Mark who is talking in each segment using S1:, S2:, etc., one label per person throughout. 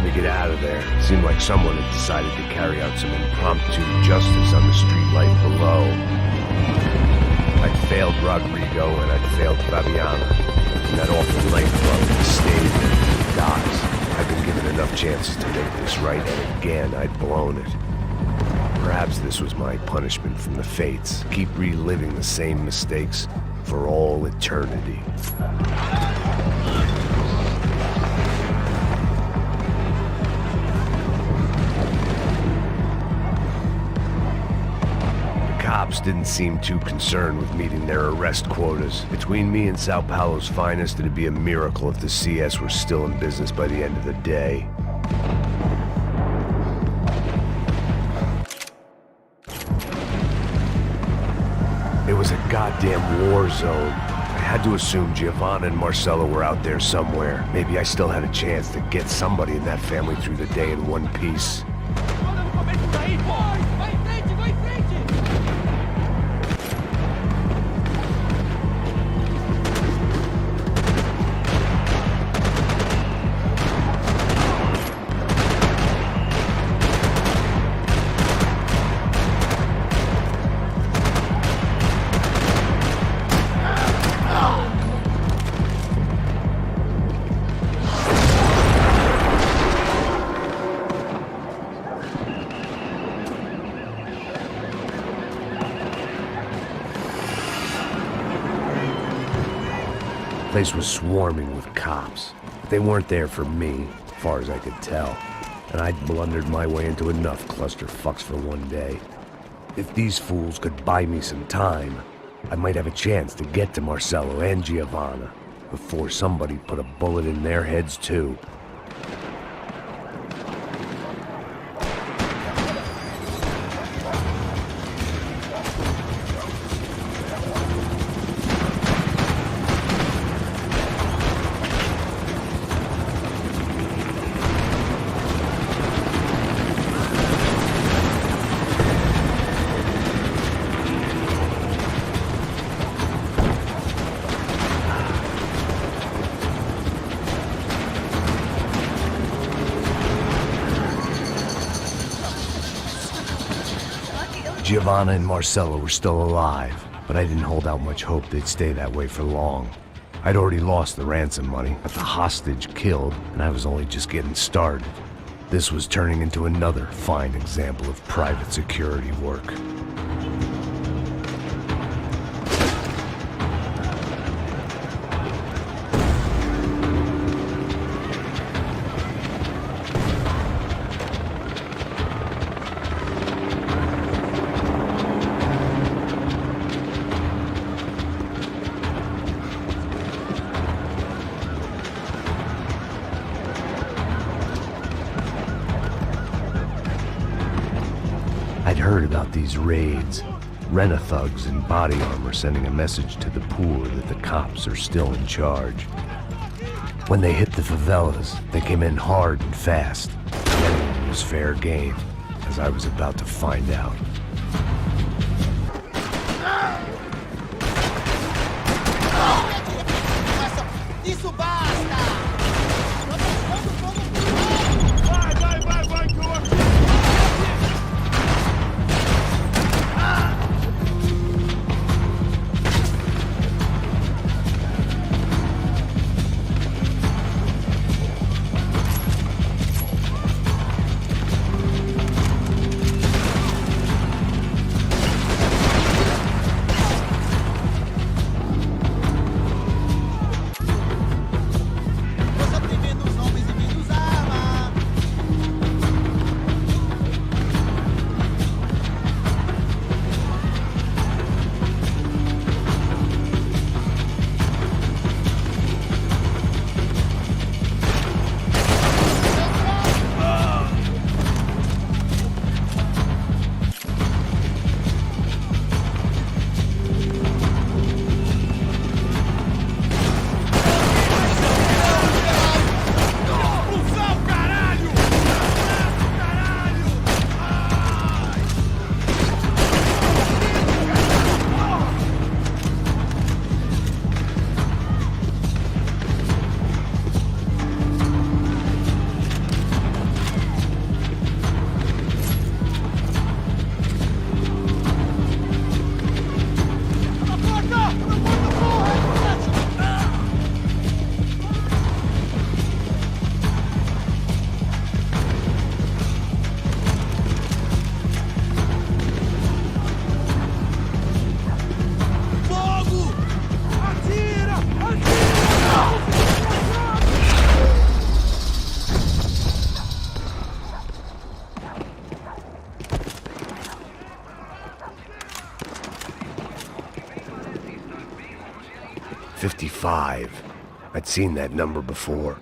S1: time to get out of there. It seemed like someone had decided to carry out some impromptu justice on the streetlight below. I'd failed Rodrigo and I'd failed Fabiana. In that awful nightclub, the stage, the docks. I'd been given enough chances to make this right, and again I'd blown it. Perhaps this was my punishment from the fates. Keep reliving the same mistakes for all eternity. Cops didn't seem too concerned with meeting their arrest quotas. Between me and Sao Paulo's finest, it'd be a miracle if the CS were still in business by the end of the day. It was a goddamn war zone. I had to assume Giovanna and Marcelo were out there somewhere. Maybe I still had a chance to get somebody in that family through the day in one piece. The place was swarming with cops. They weren't there for me, as far as I could tell, and I'd blundered my way into enough clusterfucks for one day. If these fools could buy me some time, I might have a chance to get to Marcelo and Giovanna before somebody put a bullet in their heads too. Giovanna and Marcelo were still alive, but I didn't hold out much hope they'd stay that way for long. I'd already lost the ransom money, but the hostage killed, and I was only just getting started. This was turning into another fine example of private security work. I'd heard about these raids, Rena-thugs in body armor sending a message to the poor that the cops are still in charge. When they hit the favelas, they came in hard and fast. Everyone was fair game, as I was about to find out.
S2: Isso basta!
S1: EP5. I'd seen that number before.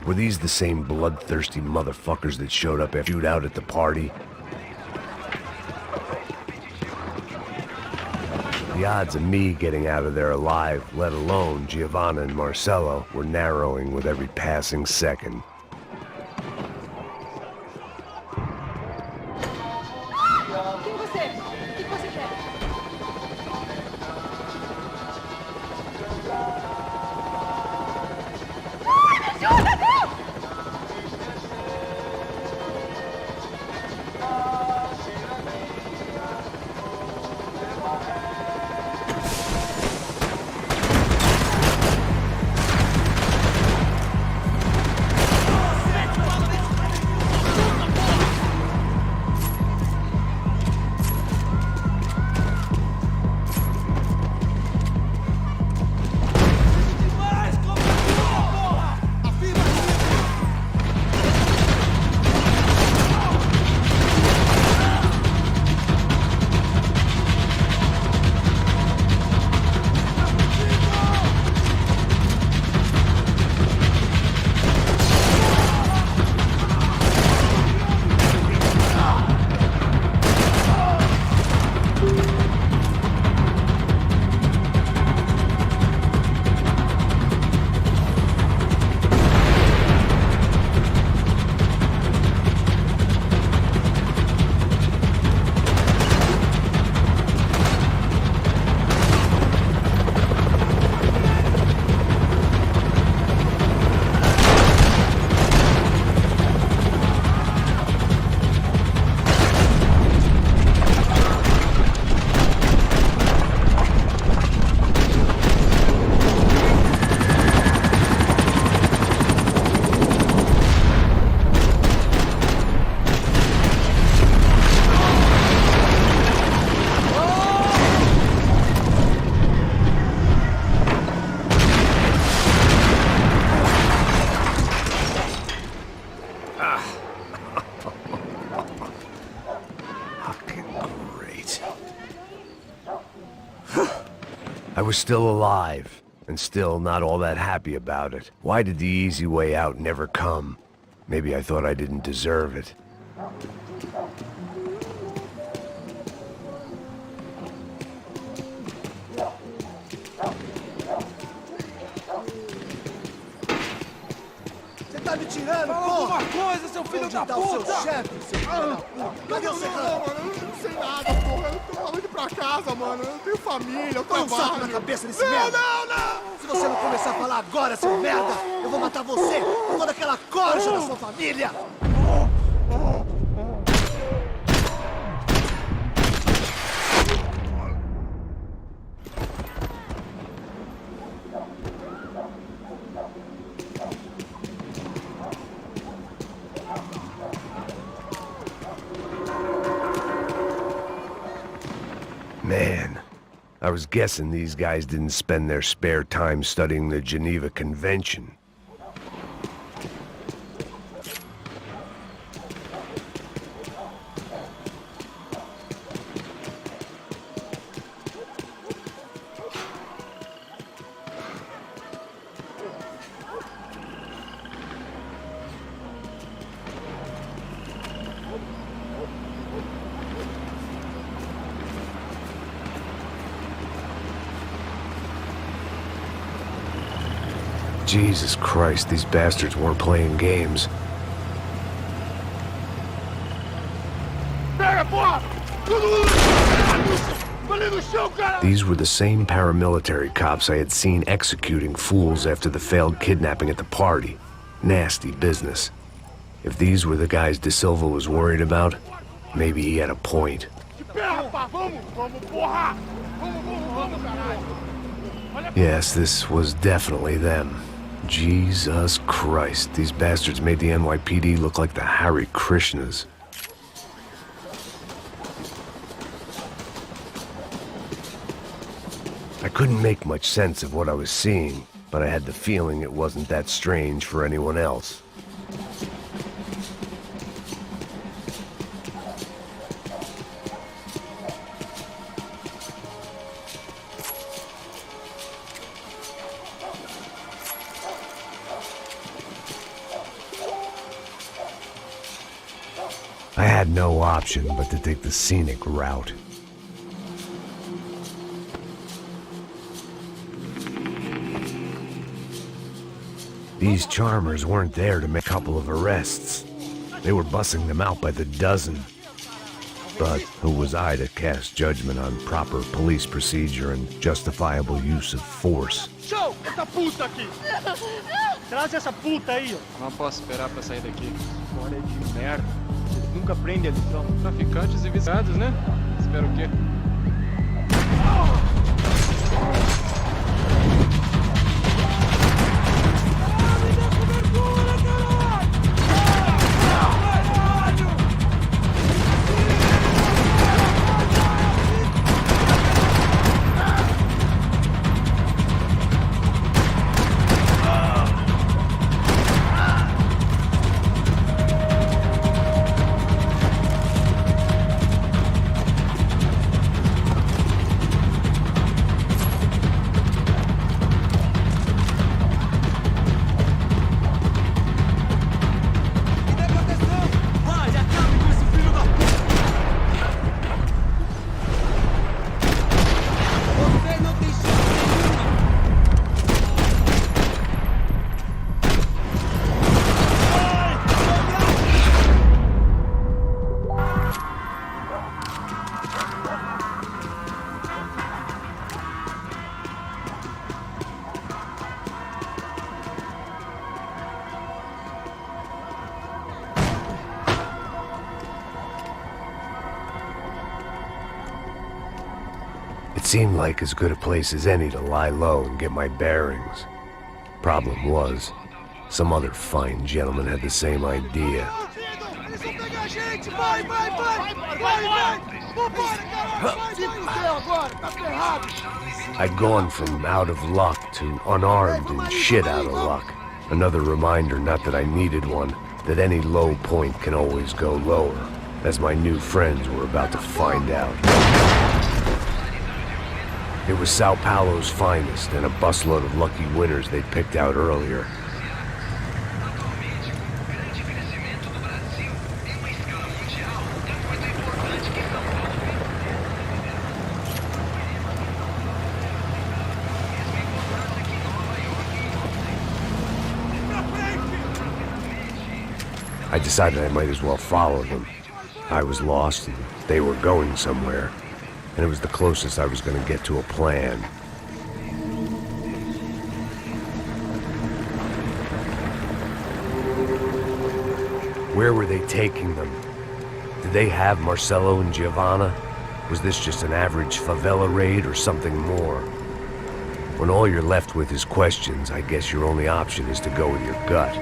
S1: Were these the same bloodthirsty motherfuckers that showed up after shootout at the party? The odds of me getting out of there alive, let alone Giovanna and Marcello, were narrowing with every passing second. I was still alive, and still not all that happy about it. Why did the easy way out never come? Maybe I thought I didn't deserve it.
S2: Você tá me tirando,
S3: Fala
S2: porra!
S3: alguma coisa, seu filho da
S2: Onde tá o seu
S3: puta!
S2: chefe, seu filho da puta? Cadê o secretário?
S4: Mano, eu não sei nada, porra. Eu tô indo pra casa, mano. Eu tenho família, eu
S2: Põe um saco na
S4: trabalho.
S2: cabeça desse merda!
S4: Não!
S2: Se você não começar a falar agora, seu merda, eu vou matar você e toda aquela corja da sua família!
S1: Man, I was guessing these guys didn't spend their spare time studying the Geneva Convention. Jesus Christ, these bastards weren't playing games. These were the same paramilitary cops I had seen executing fools after the failed kidnapping at the party. Nasty business. If these were the guys De Silva was worried about, maybe he had a point. Yes, this was definitely them. Jesus Christ, these bastards made the NYPD look like the Hare Krishnas. I couldn't make much sense of what I was seeing, but I had the feeling it wasn't that strange for anyone else. had no option but to take the scenic route. These charmers weren't there to make a couple of arrests. They were bussing them out by the dozen. But who was I to cast judgment on proper police procedure and justifiable use of force?
S2: Show! Essa puta aqui! Traz essa puta aí, ó.
S3: Não posso esperar pra sair daqui.
S2: História de merda. Eles nunca prendem a lição.
S3: Traficantes e viciados, né? Espero o quê?
S1: It seemed like as good a place as any to lie low and get my bearings. Problem was, some other fine gentleman had the same idea.
S2: Eles vão pegar a gente! Vai, vai, vai! Vai, vai! Vambora, caralho! Se fudeu agora! Tá ferrado!
S1: I'd gone from out of luck to unarmed and shit out of luck. Another reminder, not that I needed one, that any low point can always go lower, as my new friends were about to find out. It was Sao Paulo's finest and a busload of lucky winners they'd picked out earlier. I decided I might as well follow them. I was lost and they were going somewhere, and it was the closest I was going to get to a plan. Where were they taking them? Did they have Marcelo and Giovanna? Was this just an average favela raid or something more? When all you're left with is questions, I guess your only option is to go with your gut.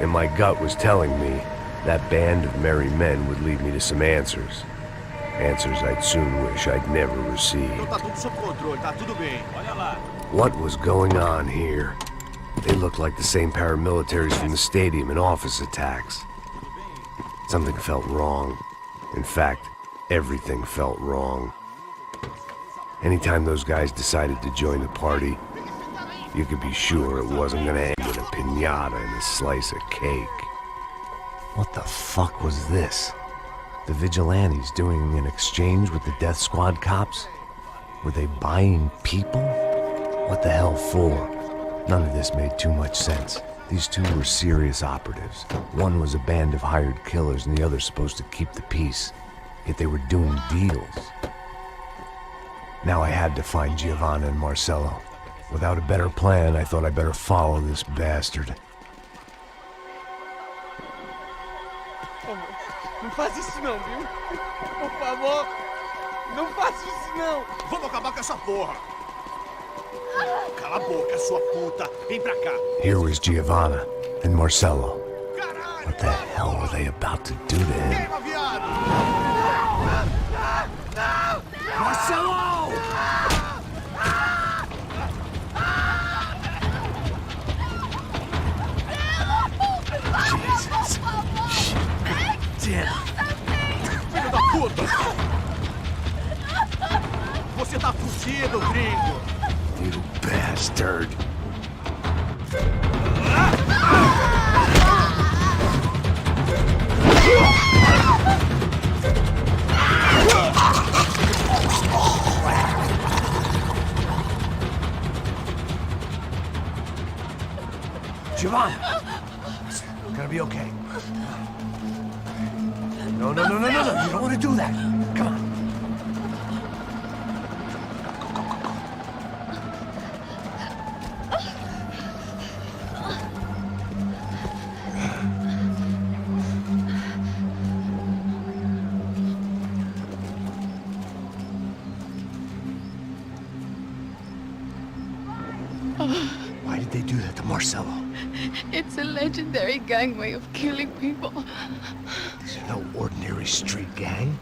S1: And my gut was telling me that band of merry men would lead me to some answers. Answers I'd soon wish I'd never received.
S2: Tá tudo sob controle, tá tudo bem. Olha lá.
S1: What was going on here? They looked like the same paramilitaries from the stadium in office attacks. Something felt wrong. In fact, everything felt wrong. Anytime those guys decided to join the party, you could be sure it wasn't gonna end with a piñata and a slice of cake. What the fuck was this? The vigilantes doing an exchange with the death squad cops? Were they buying people? What the hell for? None of this made too much sense. These two were serious operatives. One was a band of hired killers and the other supposed to keep the peace. Yet they were doing deals. Now I had to find Giovanna and Marcelo. Without a better plan, I thought I'd better follow this bastard.
S3: Não faz isso não, viu? Por favor, não faça isso não.
S2: Vamos acabar com essa porra! Cala a boca, sua puta! Vem pra cá!
S1: Here was Giovanna and Marcelo. What the hell were they about to do to him?
S2: Queima, viado! Não!
S1: Marcelo! Jesus. Shit.
S2: Filho da puta! Você tá fudido, gringo!
S1: You bastard. Giovanna! It's gonna be okay. No. You don't want to do that. Come on. Why did they do that to Marcelo?
S5: It's a legendary gang way of killing people.
S1: These are no ordinary street gang.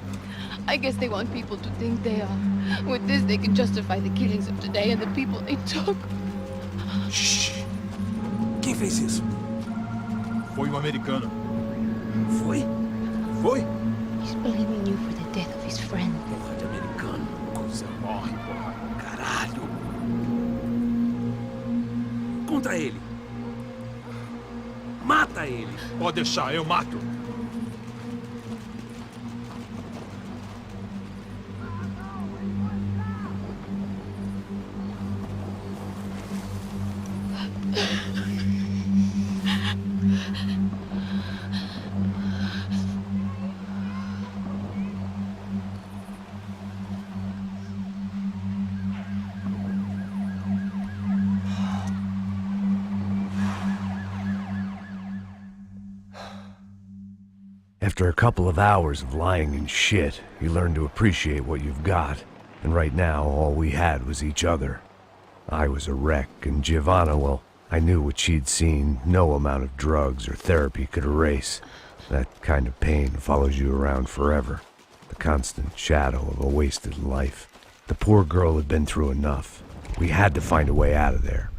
S5: I guess they want people to think they are. With this, they can justify the killings of today and the people they took.
S6: Shh! Quem fez isso?
S7: Foi americano.
S6: Foi? Foi?
S5: He's blaming you for the death of his friend.
S6: Porra de americano. Coisa morre, porra. Caralho. Contra ele. Mata ele.
S7: Pode deixar, eu mato.
S1: After a couple of hours of lying in shit, you learn to appreciate what you've got. And right now, all we had was each other. I was a wreck, and Giovanna, well, I knew what she'd seen no amount of drugs or therapy could erase. That kind of pain follows you around forever. The constant shadow of a wasted life. The poor girl had been through enough. We had to find a way out of there.